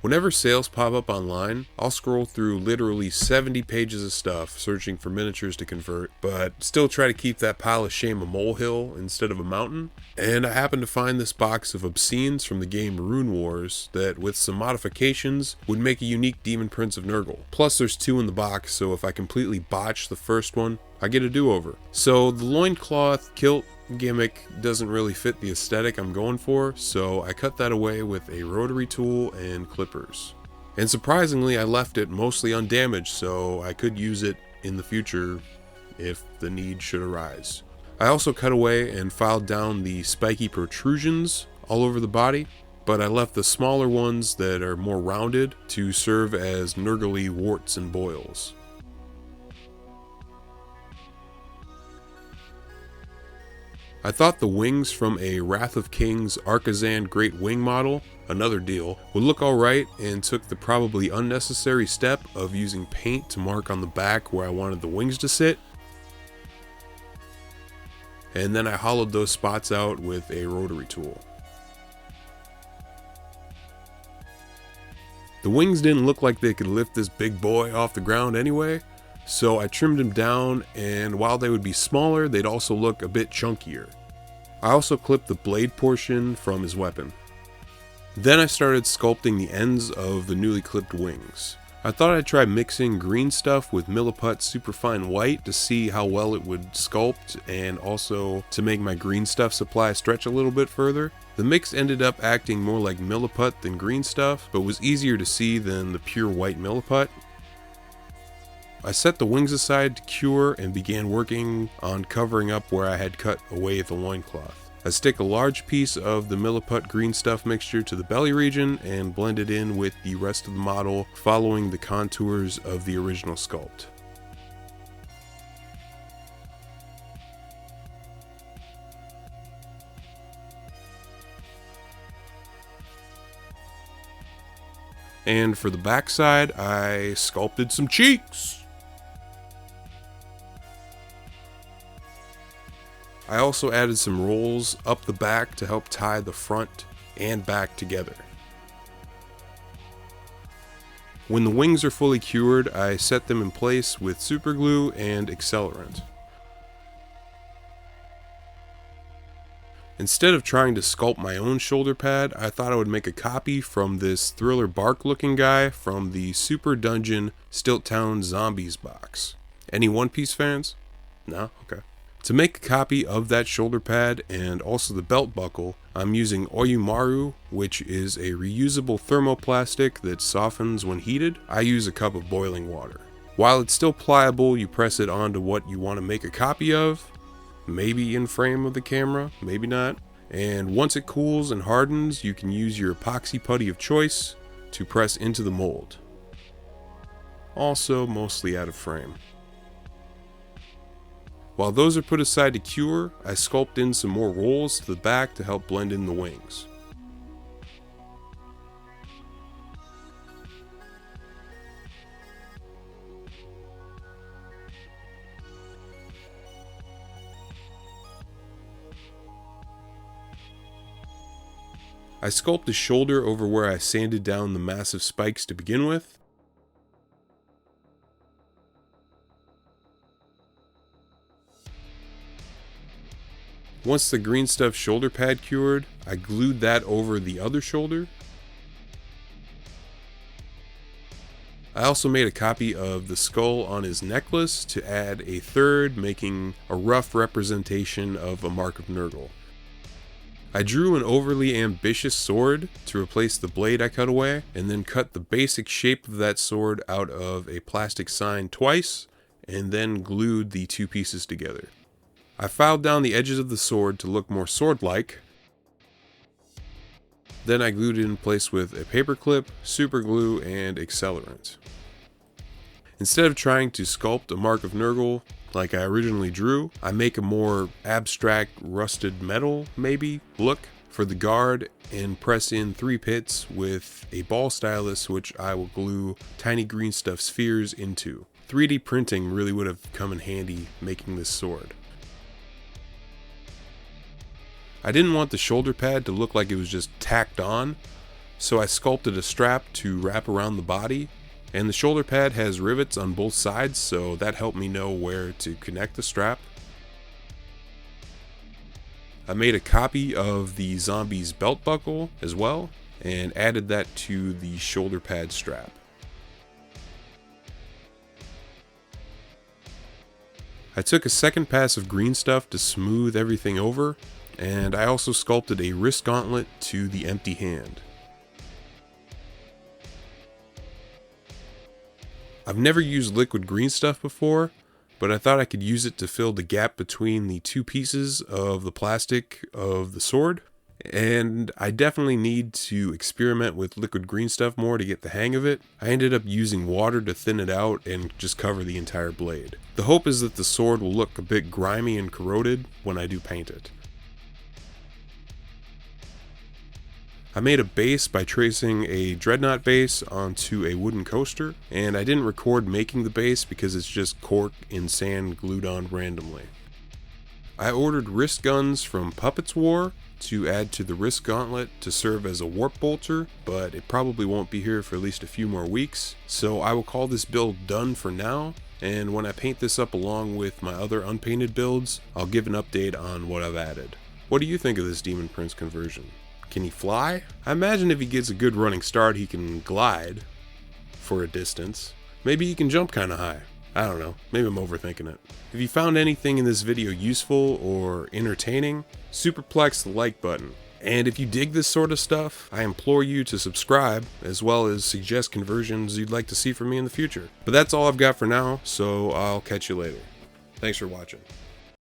Whenever sales pop up online, I'll scroll through literally 70 pages of stuff searching for miniatures to convert, but still try to keep that pile of shame a molehill instead of a mountain. And I happened to find this box of Obscenes from the game Runewars that, with some modifications, would make a unique Daemon Prince of Nurgle. Plus there's 2 in the box, so if I completely botch the first one, I get a do-over. So the loincloth kilt gimmick doesn't really fit the aesthetic I'm going for, so I cut that away with a rotary tool and clippers. And surprisingly, I left it mostly undamaged, so I could use it in the future if the need should arise. I also cut away and filed down the spiky protrusions all over the body, but I left the smaller ones that are more rounded to serve as Nurgle-y warts and boils. I thought the wings from a Wrath of Kings Arkazan Greatwing model, another deal, would look alright, and took the probably unnecessary step of using paint to mark on the back where I wanted the wings to sit. And then I hollowed those spots out with a rotary tool. The wings didn't look like they could lift this big boy off the ground anyway, so I trimmed them down, and while they would be smaller, they'd also look a bit chunkier. I also clipped the blade portion from his weapon. Then I started sculpting the ends of the newly clipped wings. I thought I'd try mixing green stuff with milliput superfine white to see how well it would sculpt, and also to make my green stuff supply stretch a little bit further. The mix ended up acting more like milliput than green stuff, but was easier to see than the pure white milliput. I set the wings aside to cure and began working on covering up where I had cut away the loincloth. I stick a large piece of the milliput green stuff mixture to the belly region and blend it in with the rest of the model, following the contours of the original sculpt. And for the backside, I sculpted some cheeks. I also added some rolls up the back to help tie the front and back together. When the wings are fully cured, I set them in place with super glue and accelerant. Instead of trying to sculpt my own shoulder pad, I thought I would make a copy from this Thriller Bark looking guy from the Super Dungeon Stilt Town Zombies box. Any One Piece fans? No? Okay. To make a copy of that shoulder pad and also the belt buckle, I'm using oyumaru, which is a reusable thermoplastic that softens when heated. I use a cup of boiling water. While it's still pliable, you press it onto what you want to make a copy of, maybe in frame of the camera, maybe not. And once it cools and hardens, you can use your epoxy putty of choice to press into the mold. Also mostly out of frame. While those are put aside to cure, I sculpt in some more rolls to the back to help blend in the wings. I sculpt the shoulder over where I sanded down the massive spikes to begin with. Once the green stuff shoulder pad cured, I glued that over the other shoulder. I also made a copy of the skull on his necklace to add a third, making a rough representation of a Mark of Nurgle. I drew an overly ambitious sword to replace the blade I cut away, and then cut the basic shape of that sword out of a plastic sign twice, and then glued the 2 pieces together. I filed down the edges of the sword to look more sword-like. Then I glued it in place with a paperclip, super glue, and accelerant. Instead of trying to sculpt a Mark of Nurgle like I originally drew, I make a more abstract rusted metal, maybe, look for the guard and press in 3 pits with a ball stylus, which I will glue tiny green stuff spheres into. 3D printing really would have come in handy making this sword. I didn't want the shoulder pad to look like it was just tacked on, So I sculpted a strap to wrap around the body, and the shoulder pad has rivets on both sides, so that helped me know where to connect the strap. I made a copy of the zombie's belt buckle as well, and added that to the shoulder pad strap. I took a second pass of green stuff to smooth everything over, and I also sculpted a wrist gauntlet to the empty hand. I've never used liquid green stuff before, but I thought I could use it to fill the gap between the two pieces of the plastic of the sword. And I definitely need to experiment with liquid green stuff more to get the hang of it. I ended up using water to thin it out and just cover the entire blade. The hope is that the sword will look a bit grimy and corroded when I do paint it. I made a base by tracing a dreadnought base onto a wooden coaster, and I didn't record making the base because it's just cork and sand glued on randomly. I ordered wrist guns from Puppets War to add to the wrist gauntlet to serve as a warp bolter, but it probably won't be here for at least a few more weeks, so I will call this build done for now, and when I paint this up along with my other unpainted builds, I'll give an update on what I've added. What do you think of this Daemon Prince conversion? Can he fly? I imagine if he gets a good running start, he can glide for a distance. Maybe he can jump kind of high. I don't know, maybe I'm overthinking it. If you found anything in this video useful or entertaining, superplex the like button. And if you dig this sort of stuff, I implore you to subscribe, as well as suggest conversions you'd like to see from me in the future. But that's all I've got for now, so I'll catch you later. Thanks for watching.